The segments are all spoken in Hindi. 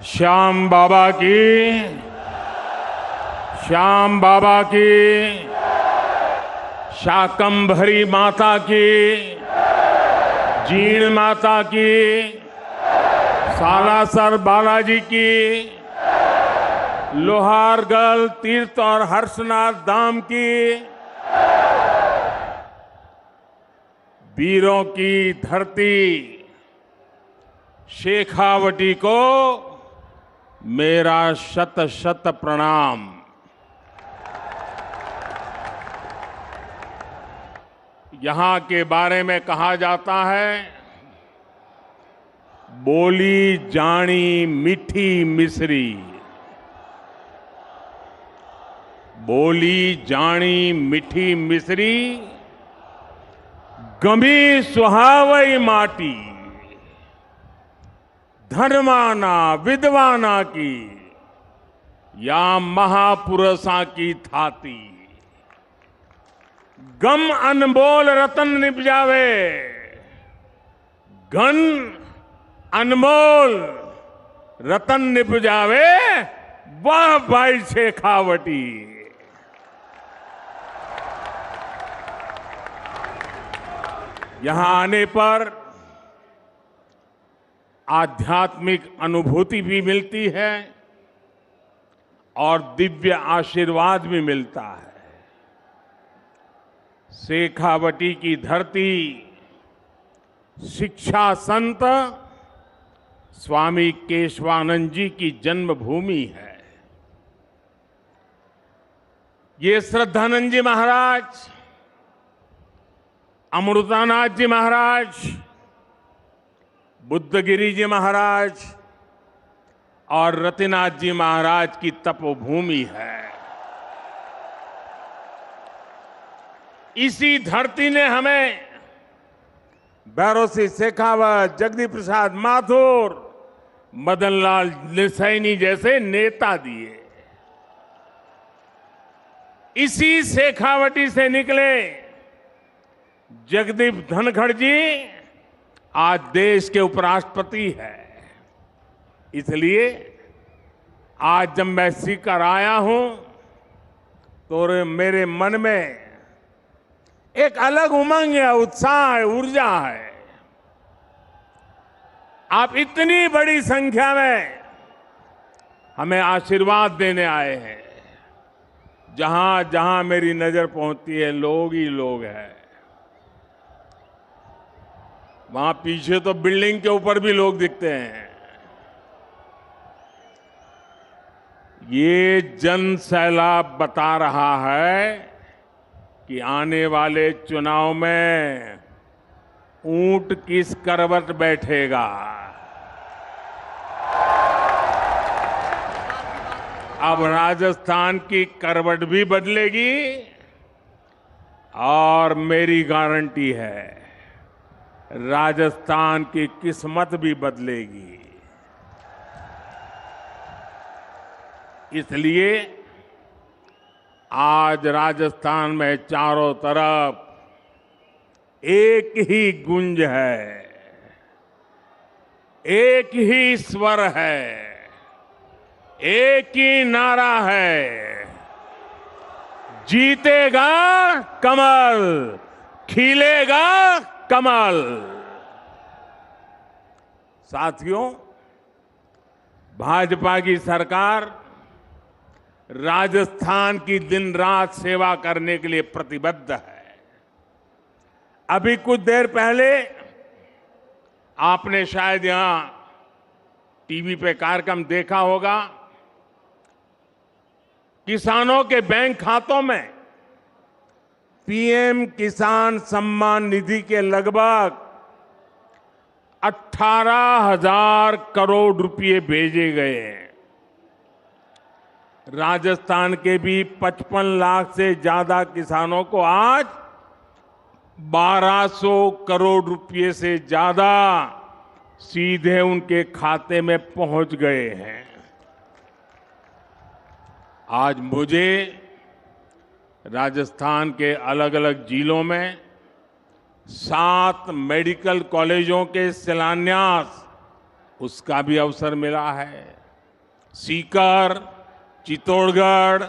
श्याम बाबा की, श्याम बाबा की, शाकंभरी माता की, जीण माता की, सालासर बालाजी की, लोहारगढ़ तीर्थ और हर्षनाथ धाम की, वीरों की धरती शेखावटी को मेरा शत शत प्रणाम। यहां के बारे में कहा जाता है, बोली जानी मीठी मिश्री, बोली जानी मीठी मिश्री, गमी सुहावई माटी, धर्माना विद्वाना की, या महापुरुषा की थाती, गम अनमोल रतन निपजावे, घन अनमोल रतन निपजावे, वाह भाई शेखावटी। यहां आने पर आध्यात्मिक अनुभूति भी मिलती है और दिव्य आशीर्वाद भी मिलता है। शेखावटी की धरती शिक्षा संत स्वामी केशवानंद जी की जन्मभूमि है। ये श्रद्धानंद जी महाराज, अमृतानाथ जी महाराज, बुद्धगिरी जी महाराज और रतिनाथ जी महाराज की तपोभूमि है। इसी धरती ने हमें भैरव सिंह शेखावत, जगदीप प्रसाद माथुर, मदन लाल सैनी जैसे नेता दिए। इसी शेखावटी से निकले जगदीप धनखड़ जी आज देश के उपराष्ट्रपति है। इसलिए आज जब मैं सीकर आया हूं तो मेरे मन में एक अलग उमंग है, उत्साह है, ऊर्जा है। आप इतनी बड़ी संख्या में हमें आशीर्वाद देने आए हैं। जहां जहां मेरी नजर पहुंचती है लोग ही लोग हैं। वहां पीछे तो बिल्डिंग के ऊपर भी लोग दिखते हैं। ये जन सैलाब बता रहा है कि आने वाले चुनाव में ऊंट किस करवट बैठेगा। अब राजस्थान की करवट भी बदलेगी और मेरी गारंटी है राजस्थान की किस्मत भी बदलेगी। इसलिए आज राजस्थान में चारों तरफ एक ही गूंज है, एक ही स्वर है, एक ही नारा है, जीतेगा कमल, खिलेगा कमल। साथियों, भाजपा की सरकार राजस्थान की दिन रात सेवा करने के लिए प्रतिबद्ध है। अभी कुछ देर पहले आपने शायद यहां टीवी पे कार्यक्रम देखा होगा। किसानों के बैंक खातों में पीएम किसान सम्मान निधि के लगभग 18,000 करोड़ रुपए भेजे गए हैं। राजस्थान के भी 55 लाख से ज्यादा किसानों को आज 1200 करोड़ रुपए से ज्यादा सीधे उनके खाते में पहुंच गए हैं। आज मुझे राजस्थान के अलग अलग जिलों में 7 मेडिकल कॉलेजों के शिलान्यास उसका भी अवसर मिला है। सीकर, चित्तौड़गढ़,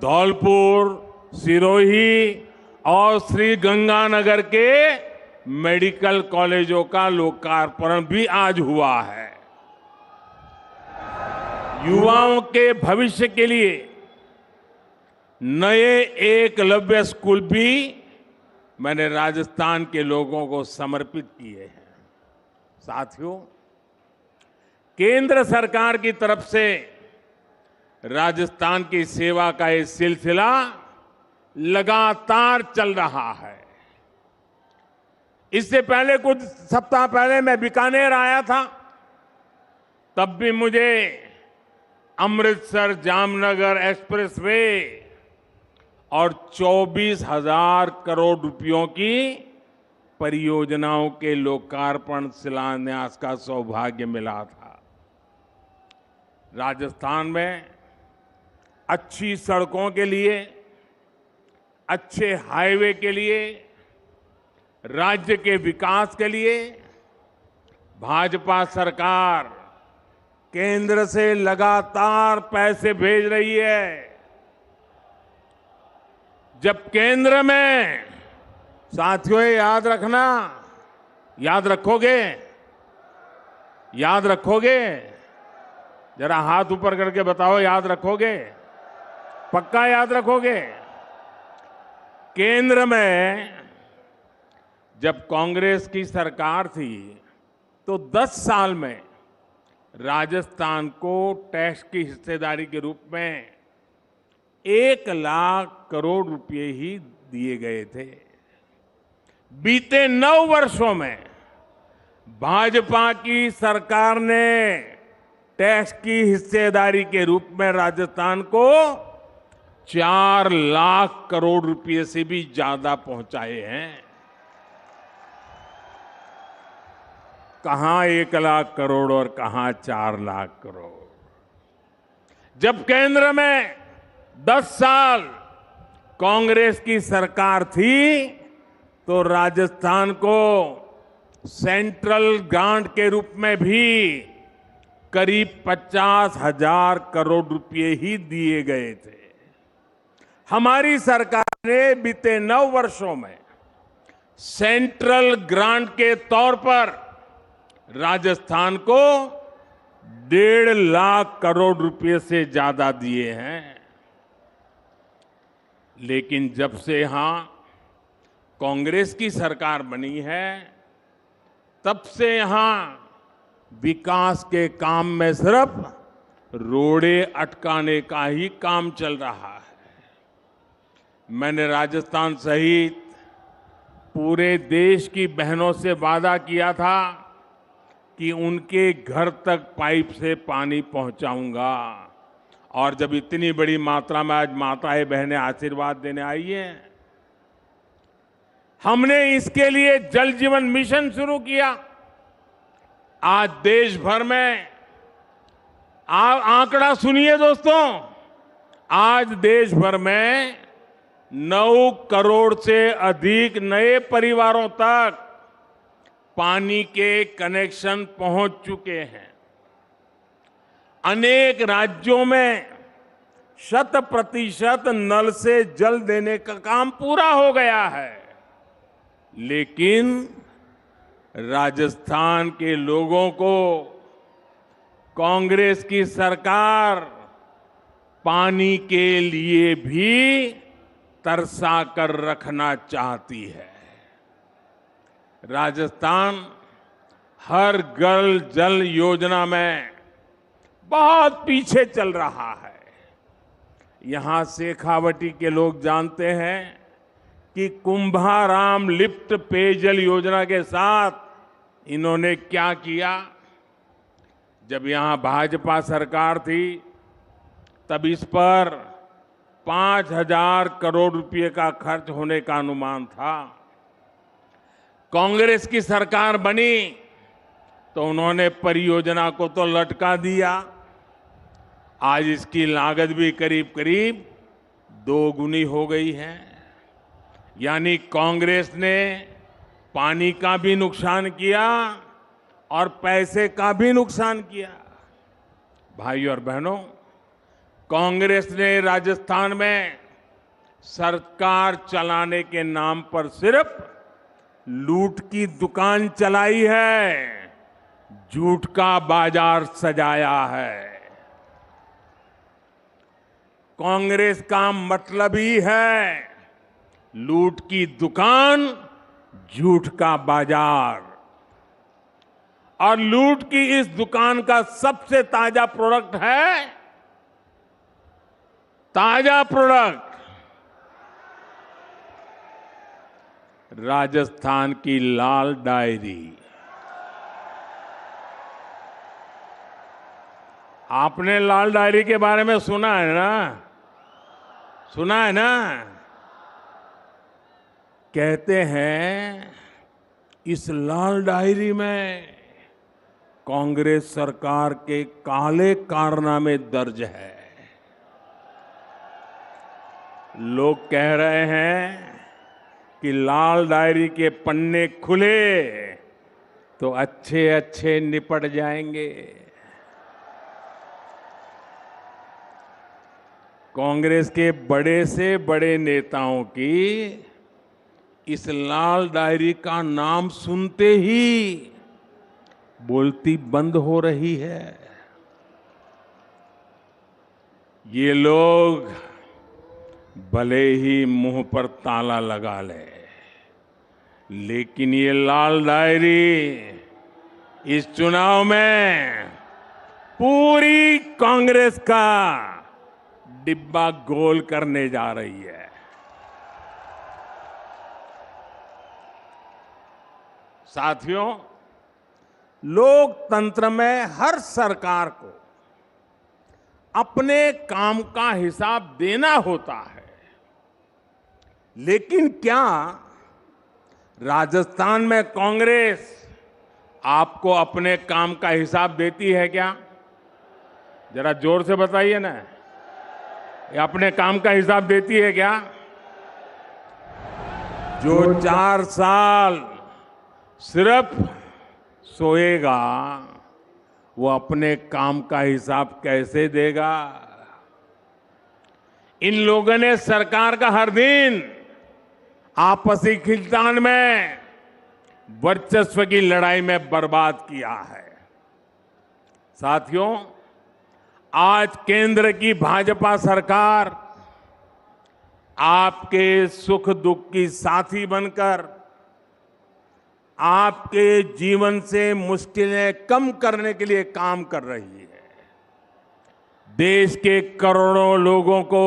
धौलपुर, सिरोही और श्री गंगानगर के मेडिकल कॉलेजों का लोकार्पण भी आज हुआ है। युवाओं के भविष्य के लिए नए एकलव्य स्कूल भी मैंने राजस्थान के लोगों को समर्पित किए हैं। साथियों, केंद्र सरकार की तरफ से राजस्थान की सेवा का ये सिलसिला लगातार चल रहा है। इससे पहले कुछ सप्ताह पहले मैं बीकानेर आया था, तब भी मुझे अमृतसर जामनगर एक्सप्रेसवे और 24,000 करोड़ रुपयों की परियोजनाओं के लोकार्पण शिलान्यास का सौभाग्य मिला था। राजस्थान में अच्छी सड़कों के लिए, अच्छे हाईवे के लिए, राज्य के विकास के लिए भाजपा सरकार केंद्र से लगातार पैसे भेज रही है। जब केंद्र में, साथियों याद रखना, याद रखोगे? जरा हाथ ऊपर करके बताओ, याद रखोगे? पक्का याद रखोगे? केंद्र में जब कांग्रेस की सरकार थी तो 10 साल में राजस्थान को टैक्स की हिस्सेदारी के रूप में 1 लाख करोड़ रुपए ही दिए गए थे। बीते 9 वर्षों में भाजपा की सरकार ने टैक्स की हिस्सेदारी के रूप में राजस्थान को 4 लाख करोड़ रुपए से भी ज्यादा पहुंचाए हैं। कहां 1 लाख करोड़ और कहां 4 लाख करोड़। जब केंद्र में 10 साल कांग्रेस की सरकार थी तो राजस्थान को सेंट्रल ग्रांट के रूप में भी करीब 50,000 करोड़ रुपए ही दिए गए थे। हमारी सरकार ने बीते 9 वर्षों में सेंट्रल ग्रांट के तौर पर राजस्थान को 1.5 लाख करोड़ रुपए से ज्यादा दिए हैं। लेकिन जब से यहां कांग्रेस की सरकार बनी है, तब से यहां विकास के काम में सिर्फ रोड़े अटकाने का ही काम चल रहा है। मैंने राजस्थान सहित पूरे देश की बहनों से वादा किया था कि उनके घर तक पाइप से पानी पहुंचाऊंगा, और जब इतनी बड़ी मात्रा में आज माताएं बहनें आशीर्वाद देने आई हैं, हमने इसके लिए जल जीवन मिशन शुरू किया। आज देश भर में, आंकड़ा सुनिए दोस्तों, आज देश भर में 9 करोड़ से अधिक नए परिवारों तक पानी के कनेक्शन पहुंच चुके हैं। अनेक राज्यों में 100% नल से जल देने का काम पूरा हो गया है। लेकिन राजस्थान के लोगों को कांग्रेस की सरकार पानी के लिए भी तरसा कर रखना चाहती है। राजस्थान हर घर जल योजना में बहुत पीछे चल रहा है। यहां शेखावटी के लोग जानते हैं कि कुंभाराम लिफ्ट पेयजल योजना के साथ इन्होंने क्या किया। जब यहां भाजपा सरकार थी तब इस पर 5,000 करोड़ रुपए का खर्च होने का अनुमान था। कांग्रेस की सरकार बनी तो उन्होंने परियोजना को तो लटका दिया। आज इसकी लागत भी करीब करीब 2 गुनी हो गई है। यानी कांग्रेस ने पानी का भी नुकसान किया और पैसे का भी नुकसान किया। भाइयों और बहनों, कांग्रेस ने राजस्थान में सरकार चलाने के नाम पर सिर्फ लूट की दुकान चलाई है, झूठ का बाजार सजाया है। कांग्रेस का मतलब ही है लूट की दुकान, झूठ का बाजार। और लूट की इस दुकान का सबसे ताजा प्रोडक्ट है, ताजा प्रोडक्ट राजस्थान की लाल डायरी। आपने लाल डायरी के बारे में सुना है ना? सुना है ना? कहते हैं इस लाल डायरी में कांग्रेस सरकार के काले कारनामे दर्ज है। लोग कह रहे हैं कि लाल डायरी के पन्ने खुले तो अच्छे अच्छे निपट जाएंगे। कांग्रेस के बड़े से बड़े नेताओं की इस लाल डायरी का नाम सुनते ही बोलती बंद हो रही है। ये लोग भले ही मुंह पर ताला लगा ले, लेकिन ये लाल डायरी इस चुनाव में पूरी कांग्रेस का डिब्बा गोल करने जा रही है। साथियों, लोकतंत्र में हर सरकार को अपने काम का हिसाब देना होता है, लेकिन क्या राजस्थान में कांग्रेस आपको अपने काम का हिसाब देती है क्या? जरा जोर से बताइए ना, ये अपने काम का हिसाब देती है क्या? जो 4 साल सिर्फ सोएगा वो अपने काम का हिसाब कैसे देगा? इन लोगों ने सरकार का हर दिन आपसी खींचतान में, वर्चस्व की लड़ाई में बर्बाद किया है। साथियों, आज केंद्र की भाजपा सरकार आपके सुख दुख की साथी बनकर आपके जीवन से मुश्किलें कम करने के लिए काम कर रही है। देश के करोड़ों लोगों को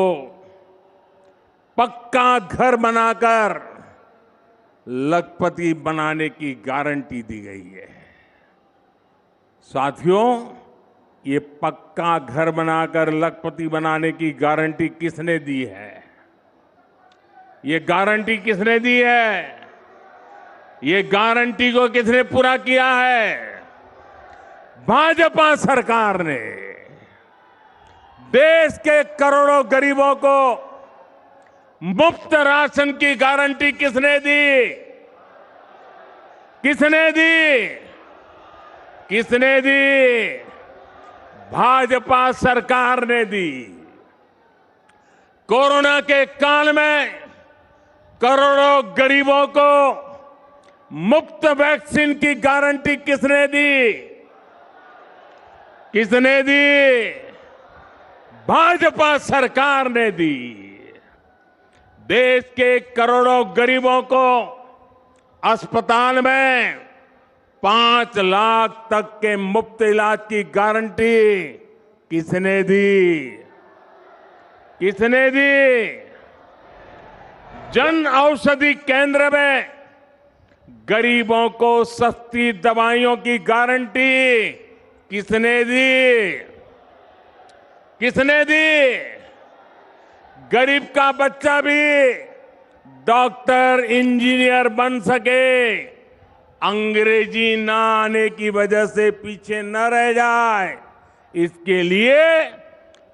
पक्का घर बनाकर लखपति बनाने की गारंटी दी गई है। साथियों, ये पक्का घर बनाकर लखपति बनाने की गारंटी किसने दी है? ये गारंटी किसने दी है? ये गारंटी को किसने पूरा किया है? भाजपा सरकार ने। देश के करोड़ों गरीबों को मुफ्त राशन की गारंटी किसने दी? किसने दी? किसने दी? भाजपा सरकार ने दी। कोरोना के काल में करोड़ों गरीबों को मुफ्त वैक्सीन की गारंटी किसने दी? किसने दी? भाजपा सरकार ने दी। देश के करोड़ों गरीबों को अस्पताल में 5 लाख तक के मुफ्त इलाज की गारंटी किसने दी? किसने दी? जन औषधि केंद्र में गरीबों को सस्ती दवाइयों की गारंटी किसने दी? किसने दी? गरीब का बच्चा भी डॉक्टर, इंजीनियर बन सके, अंग्रेजी ना आने की वजह से पीछे न रह जाए, इसके लिए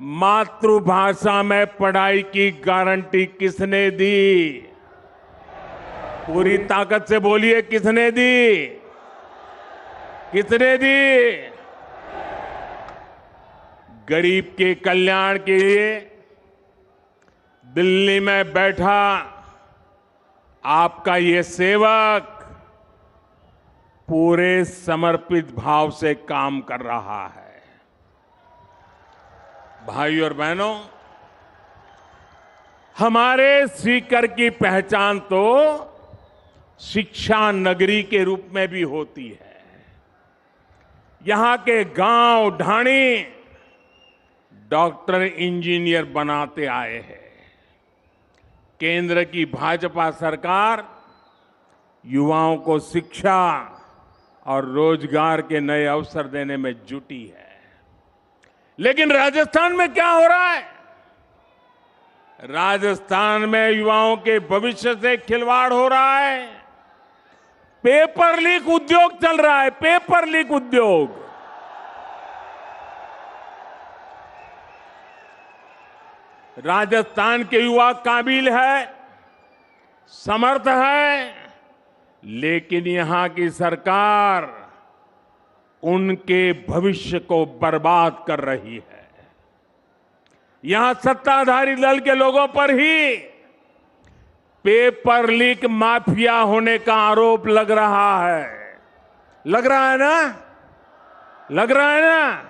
मातृभाषा में पढ़ाई की गारंटी किसने दी? पूरी ताकत से बोलिए, किसने दी? किसने दी? गरीब के कल्याण के लिए दिल्ली में बैठा आपका ये सेवक पूरे समर्पित भाव से काम कर रहा है। भाइयों और बहनों, हमारे सीकर की पहचान तो शिक्षा नगरी के रूप में भी होती है। यहां के गांव ढाणी डॉक्टर इंजीनियर बनाते आए हैं। केंद्र की भाजपा सरकार युवाओं को शिक्षा और रोजगार के नए अवसर देने में जुटी है। लेकिन राजस्थान में क्या हो रहा है? राजस्थान में युवाओं के भविष्य से खिलवाड़ हो रहा है। पेपर लीक उद्योग चल रहा है, पेपर लीक उद्योग। राजस्थान के युवा काबिल है, समर्थ है, लेकिन यहां की सरकार उनके भविष्य को बर्बाद कर रही है। यहां सत्ताधारी दल के लोगों पर ही पेपर लीक माफिया होने का आरोप लग रहा है। लग रहा है ना? लग रहा है ना?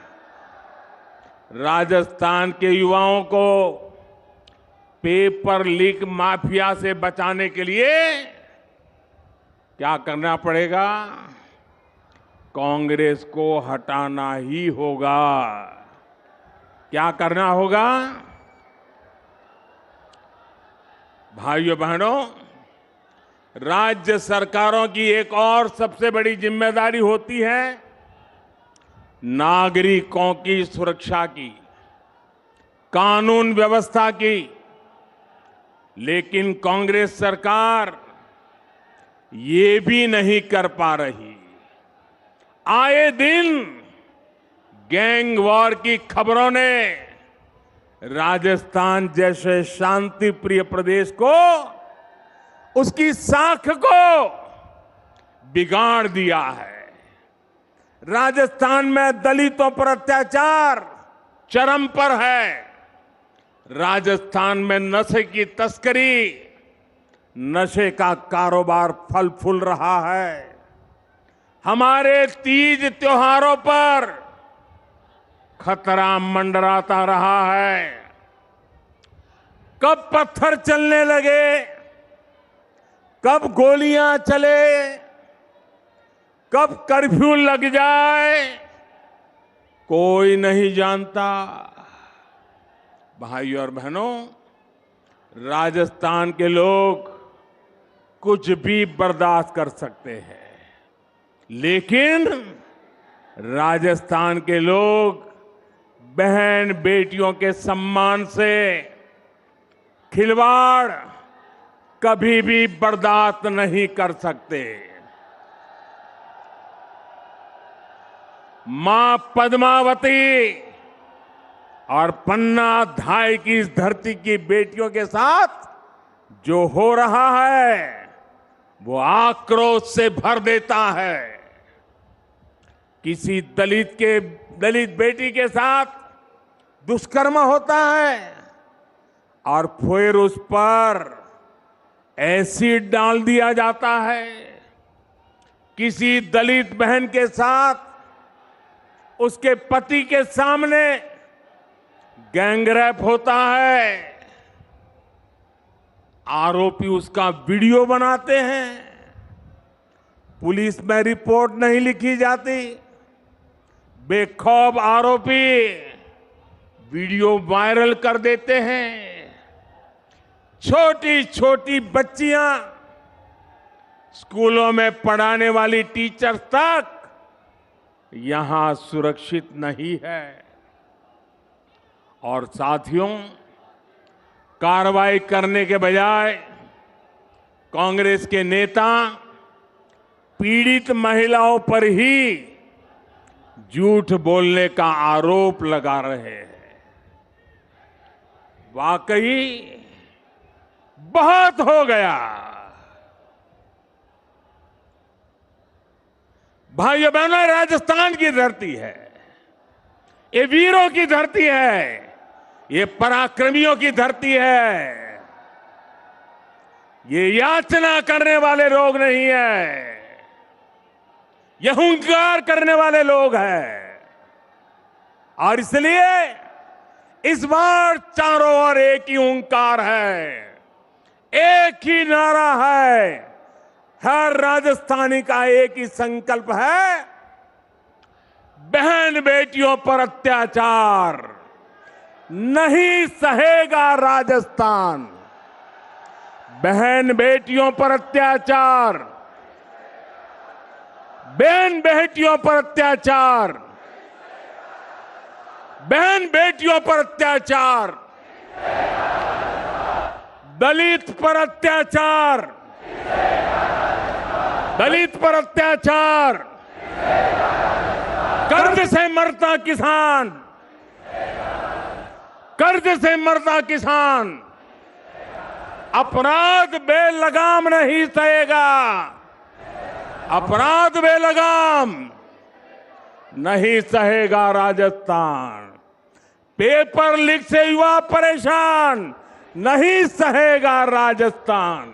राजस्थान के युवाओं को पेपर लीक माफिया से बचाने के लिए क्या करना पड़ेगा? कांग्रेस को हटाना ही होगा। क्या करना होगा? भाइयों बहनों, राज्य सरकारों की एक और सबसे बड़ी जिम्मेदारी होती है नागरिकों की सुरक्षा की, कानून व्यवस्था की। लेकिन कांग्रेस सरकार ये भी नहीं कर पा रही। आए दिन गैंग वॉर की खबरों ने राजस्थान जैसे शांति प्रिय प्रदेश को, उसकी साख को बिगाड़ दिया है। राजस्थान में दलितों पर अत्याचार चरम पर है। राजस्थान में नशे की तस्करी, नशे का कारोबार फल फूल रहा है। हमारे तीज त्योहारों पर खतरा मंडराता रहा है। कब पत्थर चलने लगे, कब गोलियां चले, कब कर्फ्यू लग जाए, कोई नहीं जानता। भाइयों और बहनों, राजस्थान के लोग कुछ भी बर्दाश्त कर सकते हैं, लेकिन राजस्थान के लोग बहन बेटियों के सम्मान से खिलवाड़ कभी भी बर्दाश्त नहीं कर सकते। मां पद्मावती और पन्ना धाय की इस धरती की बेटियों के साथ जो हो रहा है वो आक्रोश से भर देता है। किसी दलित बेटी के साथ दुष्कर्म होता है और फिर उस पर एसिड डाल दिया जाता है। किसी दलित बहन के साथ उसके पति के सामने गैंगरेप होता है, आरोपी उसका वीडियो बनाते हैं, पुलिस में रिपोर्ट नहीं लिखी जाती, बेखौफ आरोपी वीडियो वायरल कर देते हैं। छोटी छोटी बच्चियां, स्कूलों में पढ़ाने वाली टीचर तक यहां सुरक्षित नहीं है। और साथियों, कार्रवाई करने के बजाय कांग्रेस के नेता पीड़ित महिलाओं पर ही झूठ बोलने का आरोप लगा रहे हैं। वाकई बहुत हो गया। भाइयों बहनों, राजस्थान की धरती है, ये वीरों की धरती है, ये पराक्रमियों की धरती है। ये याचना करने वाले लोग नहीं है, ये हुंकार करने वाले लोग हैं। और इसलिए इस बार चारों ओर एक ही हुंकार है, एक ही नारा है, हर राजस्थानी का एक ही संकल्प है, बहन बेटियों पर अत्याचार नहीं सहेगा राजस्थान। बहन बेटियों पर अत्याचार, बहन बेटियों पर अत्याचार, बहन बेटियों पर अत्याचार, दलित पर अत्याचार, दलित पर अत्याचार, कर्ज से मरता किसान, कर्ज से मरता किसान अपराध बेलगाम नहीं सहेगा, अपराध बेलगाम नहीं सहेगा राजस्थान। पेपर लीक से युवा परेशान नहीं सहेगा राजस्थान।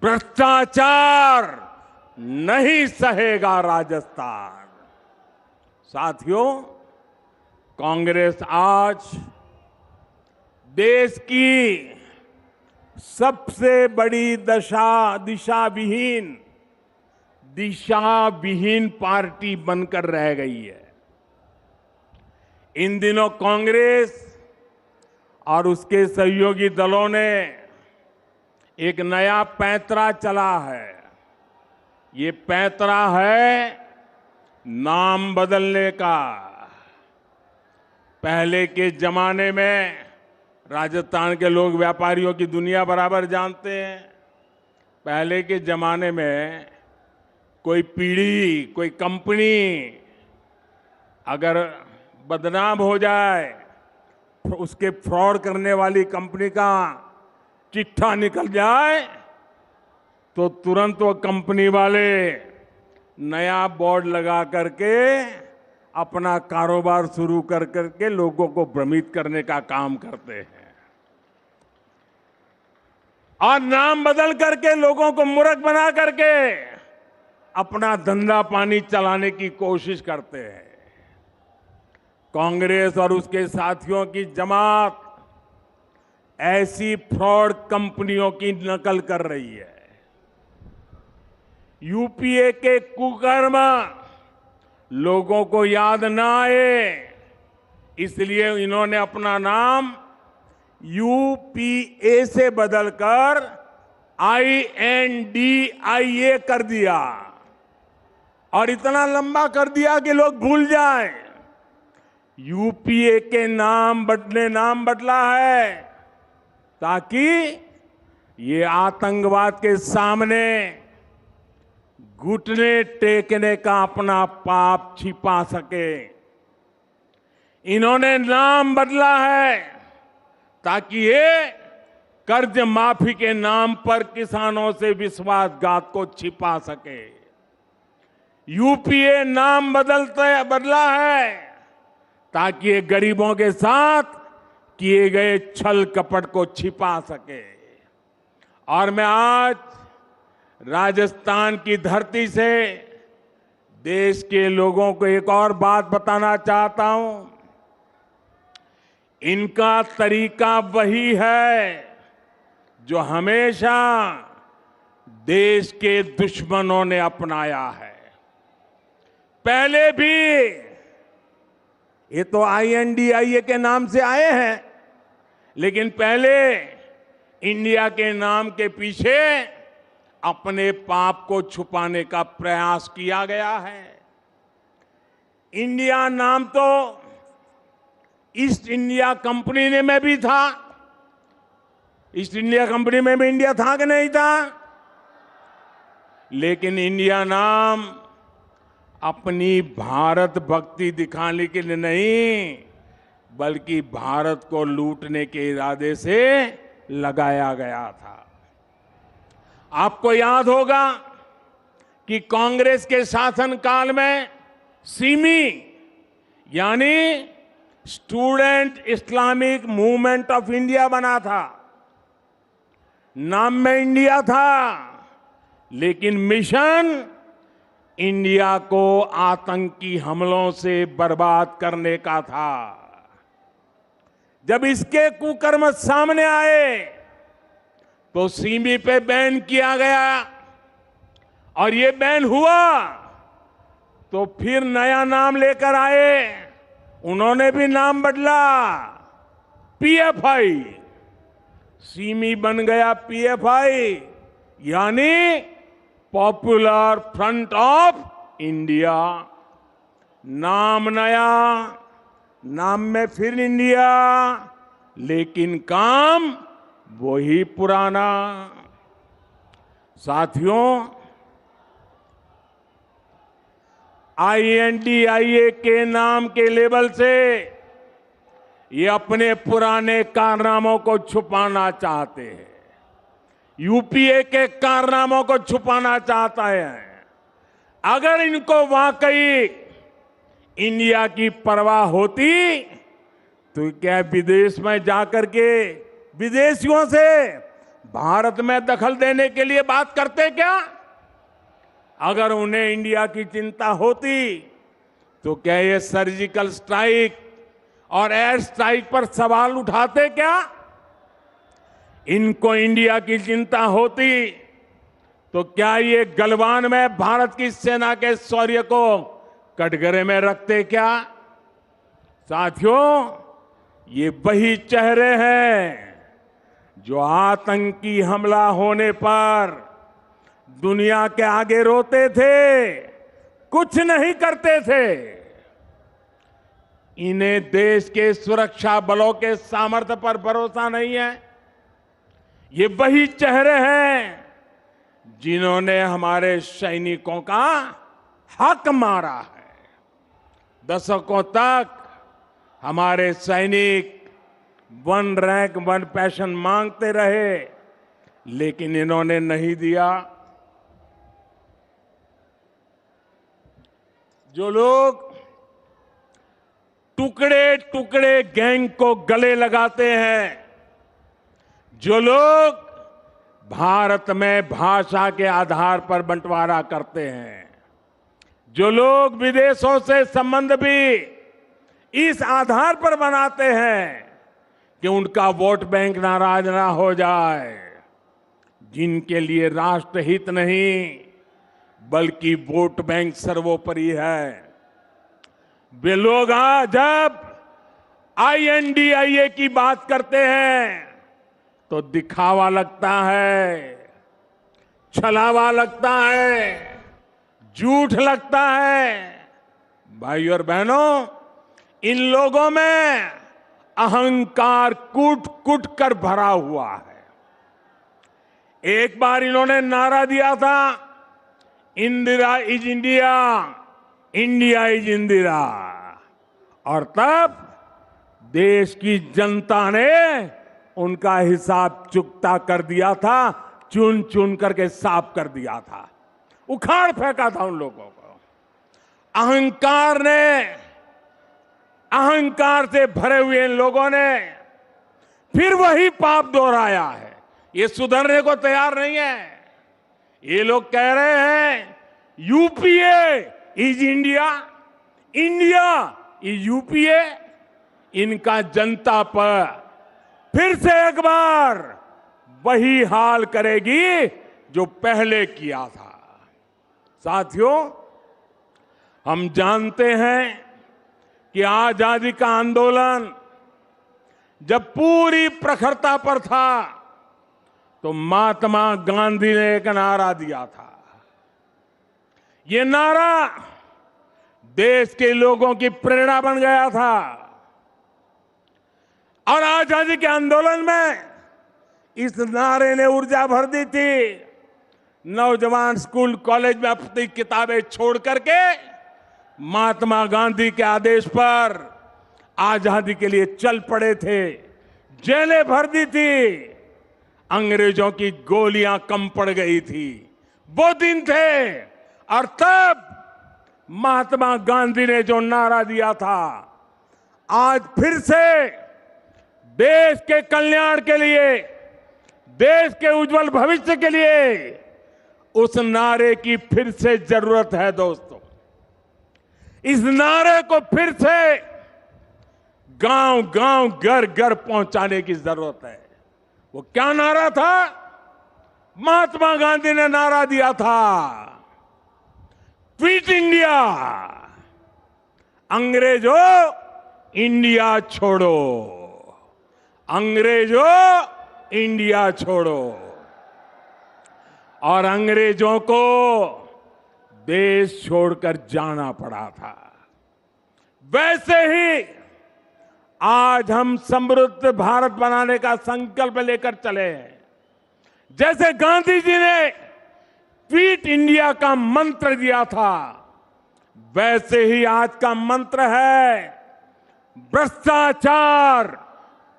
भ्रष्टाचार नहीं सहेगा राजस्थान। साथियों, कांग्रेस आज देश की सबसे बड़ी दिशा विहीन पार्टी बनकर रह गई है। इन दिनों कांग्रेस और उसके सहयोगी दलों ने एक नया पैंतरा चला है। ये पैंतरा है नाम बदलने का। पहले के जमाने में राजस्थान के लोग व्यापारियों की दुनिया बराबर जानते हैं। पहले के जमाने में कोई पीढ़ी, कोई कंपनी अगर बदनाम हो जाए, उसके फ्रॉड करने वाली कंपनी का चिट्ठा निकल जाए, तो तुरंत वो कंपनी वाले नया बोर्ड लगा करके अपना कारोबार शुरू कर करके लोगों को भ्रमित करने का काम करते हैं और नाम बदल करके लोगों को मूर्ख बना करके अपना धंधा पानी चलाने की कोशिश करते हैं। कांग्रेस और उसके साथियों की जमात ऐसी फ्रॉड कंपनियों की नकल कर रही है। यूपीए के कुकर्म लोगों को याद ना आए, इसलिए इन्होंने अपना नाम यूपीए से बदलकर INDIA कर दिया और इतना लंबा कर दिया कि लोग भूल जाएं। यूपीए के नाम बदला है ताकि ये आतंकवाद के सामने घुटने टेकने का अपना पाप छिपा सके। इन्होंने नाम बदला है ताकि ये कर्ज माफी के नाम पर किसानों से विश्वासघात को छिपा सके। यूपीए नाम बदला है ताकि ये गरीबों के साथ किए गए छल कपट को छिपा सके। और मैं आज राजस्थान की धरती से देश के लोगों को एक और बात बताना चाहता हूं। इनका तरीका वही है जो हमेशा देश के दुश्मनों ने अपनाया है। पहले भी ये तो INDIA के नाम से आए हैं, लेकिन पहले इंडिया के नाम के पीछे अपने पाप को छुपाने का प्रयास किया गया है। इंडिया नाम तो ईस्ट इंडिया कंपनी में भी था। ईस्ट इंडिया कंपनी में भी इंडिया था कि नहीं था? लेकिन इंडिया नाम अपनी भारत भक्ति दिखाने के लिए नहीं, बल्कि भारत को लूटने के इरादे से लगाया गया था। आपको याद होगा कि कांग्रेस के शासनकाल में सिमी यानी student Islamic movement of India बना था। नाम में इंडिया था, लेकिन मिशन इंडिया को आतंकी हमलों से बर्बाद करने का था। जब इसके कुकर्म सामने आए तो सीमी पे बैन किया गया, और ये बैन हुआ तो फिर नया नाम लेकर आए। उन्होंने भी नाम बदला, पीएफआई। सीमी बन गया पीएफआई, यानी पॉपुलर फ्रंट ऑफ इंडिया। नाम नया, नाम में फिर इंडिया, लेकिन काम वही पुराना। साथियों, INDIA के नाम के लेबल से ये अपने पुराने कारनामों को छुपाना चाहते हैं। यूपीए के कारनामों को छुपाना चाहता है। अगर इनको वाकई इंडिया की परवाह होती तो क्या विदेश में जाकर के विदेशियों से भारत में दखल देने के लिए बात करते क्या? अगर उन्हें इंडिया की चिंता होती तो क्या ये सर्जिकल स्ट्राइक और एयर स्ट्राइक पर सवाल उठाते क्या? इनको इंडिया की चिंता होती तो क्या ये गलवान में भारत की सेना के शौर्य को कटघरे में रखते क्या? साथियों, ये वही चेहरे हैं जो आतंकी हमला होने पर दुनिया के आगे रोते थे, कुछ नहीं करते थे। इन्हें देश के सुरक्षा बलों के सामर्थ्य पर भरोसा नहीं है। ये वही चेहरे हैं जिन्होंने हमारे सैनिकों का हक मारा है। दशकों तक हमारे सैनिक वन रैंक वन पेंशन मांगते रहे, लेकिन इन्होंने नहीं दिया। जो लोग टुकड़े टुकड़े गैंग को गले लगाते हैं, जो लोग भारत में भाषा के आधार पर बंटवारा करते हैं, जो लोग विदेशों से संबंध भी इस आधार पर बनाते हैं कि उनका वोट बैंक नाराज ना हो जाए, जिनके लिए राष्ट्रहित नहीं बल्कि वोट बैंक सर्वोपरि है, वे लोग जब INDIA की बात करते हैं तो दिखावा लगता है, छलावा लगता है, झूठ लगता है। भाइयों और बहनों, इन लोगों में अहंकार कूट कूट कर भरा हुआ है। एक बार इन्होंने नारा दिया था, Indira is India, India is Indira, और तब देश की जनता ने उनका हिसाब चुकता कर दिया था, चुन चुन करके साफ कर दिया था, उखाड़ फेंका था उन लोगों को। अहंकार से भरे हुए इन लोगों ने फिर वही पाप दोहराया है। ये सुधरने को तैयार नहीं है। ये लोग कह रहे हैं UPA is India, India is UPA. इनका जनता पर फिर से एक बार वही हाल करेगी जो पहले किया था। साथियों, हम जानते हैं कि आजादी का आंदोलन जब पूरी प्रखरता पर था तो महात्मा गांधी ने एक नारा दिया था। ये नारा देश के लोगों की प्रेरणा बन गया था और आजादी के आंदोलन में इस नारे ने ऊर्जा भर दी थी। नौजवान स्कूल कॉलेज में अपनी किताबें छोड़ करके महात्मा गांधी के आदेश पर आजादी के लिए चल पड़े थे, जेलें भर दी थी, अंग्रेजों की गोलियां कम पड़ गई थी। वो दिन थे और तब महात्मा गांधी ने जो नारा दिया था, आज फिर से देश के कल्याण के लिए, देश के उज्जवल भविष्य के लिए उस नारे की फिर से जरूरत है दोस्तों। इस नारे को फिर से गांव गांव घर घर पहुंचाने की जरूरत है। वो क्या नारा था? महात्मा गांधी ने नारा दिया था, क्विट इंडिया, अंग्रेजों इंडिया छोड़ो, अंग्रेजों इंडिया छोड़ो। और अंग्रेजों को देश छोड़कर जाना पड़ा था। वैसे ही आज हम समृद्ध भारत बनाने का संकल्प लेकर चले हैं। जैसे गांधी जी ने क्विट इंडिया का मंत्र दिया था, वैसे ही आज का मंत्र है भ्रष्टाचार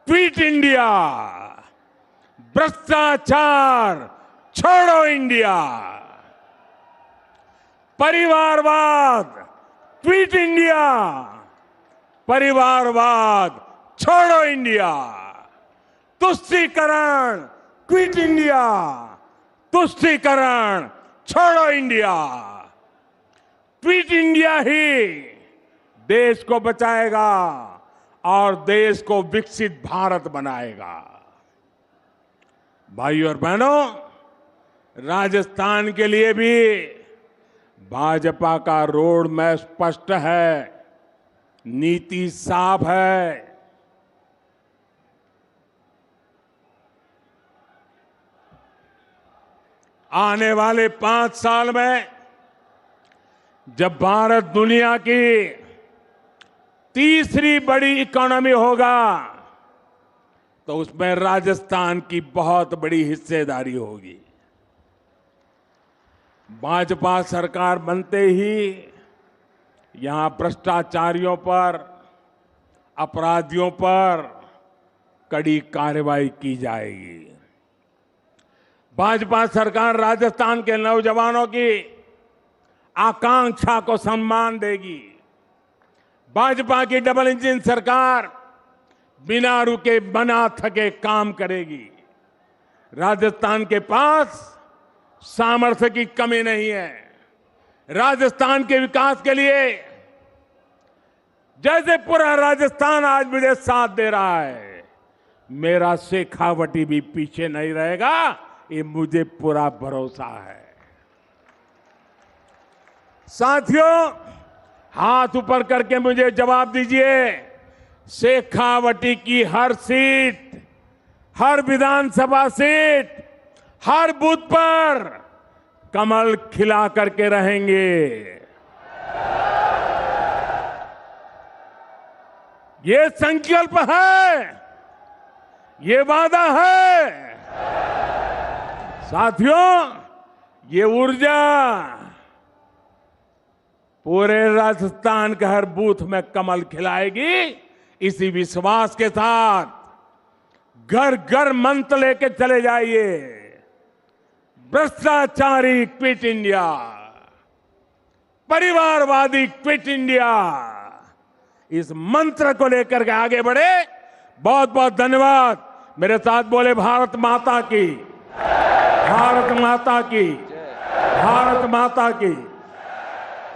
क्विट इंडिया, भ्रष्टाचार छोड़ो इंडिया, परिवारवाद क्विट इंडिया, परिवारवाद छोड़ो इंडिया, तुष्टीकरण क्विट इंडिया, तुष्टीकरण छोड़ो इंडिया। क्विट इंडिया ही देश को बचाएगा और देश को विकसित भारत बनाएगा। भाइयों और बहनों, राजस्थान के लिए भी भाजपा का रोड मैप स्पष्ट है, नीति साफ है। आने वाले 5 साल में जब भारत दुनिया की तीसरी बड़ी इकोनॉमी होगा, तो उसमें राजस्थान की बहुत बड़ी हिस्सेदारी होगी। भाजपा सरकार बनते ही यहां भ्रष्टाचारियों पर, अपराधियों पर कड़ी कार्रवाई की जाएगी। भाजपा सरकार राजस्थान के नौजवानों की आकांक्षा को सम्मान देगी। भाजपा की डबल इंजन सरकार बिना रुके बिना थके काम करेगी। राजस्थान के पास सामर्थ्य की कमी नहीं है। राजस्थान के विकास के लिए जैसे पूरा राजस्थान आज मुझे साथ दे रहा है, मेरा शेखावटी भी पीछे नहीं रहेगा, ये मुझे पूरा भरोसा है। साथियों, हाथ ऊपर करके मुझे जवाब दीजिए, शेखावटी की हर सीट, हर विधानसभा सीट, हर बूथ पर कमल खिला करके रहेंगे। ये संकल्प है, ये वादा है। साथियों, ये ऊर्जा पूरे राजस्थान के हर बूथ में कमल खिलाएगी। इसी विश्वास के साथ घर घर मंत्र लेके चले जाइए, भ्रष्टाचारी क्विट इंडिया, परिवारवादी क्विट इंडिया। इस मंत्र को लेकर के आगे बढ़े। बहुत बहुत धन्यवाद। मेरे साथ बोले भारत माता की, भारत माता की, भारत माता की।